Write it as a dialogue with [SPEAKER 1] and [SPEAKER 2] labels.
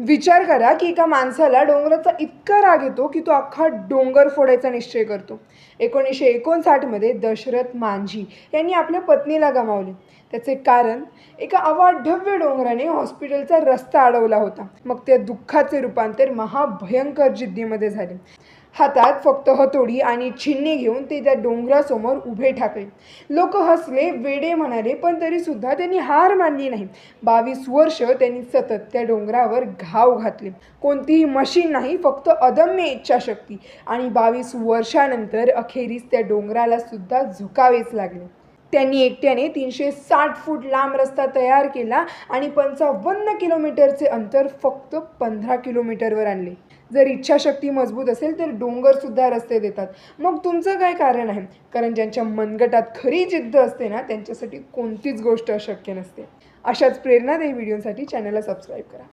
[SPEAKER 1] विचार करा की एका माणसाला डोंगराचा इतका राग येतो की तो अख्खा डोंगर फोडायचा निश्चय करतो. 1959मध्ये दशरथ मांझी यांनी आपल्या पत्नीला गमावले. त्याचे कारण एका अवाढव्य डोंगराने हॉस्पिटलचा रस्ता अडवला होता. मग त्या दुःखाचे रूपांतर महाभयंकर जिद्दीमध्ये झाले. हातात फक्त हतोडी आणि छिन्नी घेऊन ते त्या डोंगरासमोर उभे ठाकले. लोक हसले, वेडे म्हणाले, पण तरीसुद्धा त्यांनी हार मानली नाही. 22 वर्ष त्यांनी सतत त्या डोंगरावर घाव घातले. कोणतीही मशीन नाही, फक्त अदम्य इच्छाशक्ती. आणि 22 वर्षानंतर अखेरीस त्या डोंगराला सुद्धा झुकावेच लागले. त्यांनी एकट्याने 360 फूट लांब रस्ता तयार केला आणि 55 किलोमीटरचे अंतर फक्त 15 किलोमीटरवर आणले. जर इच्छाशक्ती मजबूत असेल तर डोंगरसुद्धा रस्ते देतात. मग तुमचं काय कारण आहे? कारण ज्यांच्या मनगटात खरी जिद्द असते ना, त्यांच्यासाठी कोणतीच गोष्ट अशक्य नसते. अशाच प्रेरणादायी व्हिडिओसाठी चॅनलला सबस्क्राईब करा.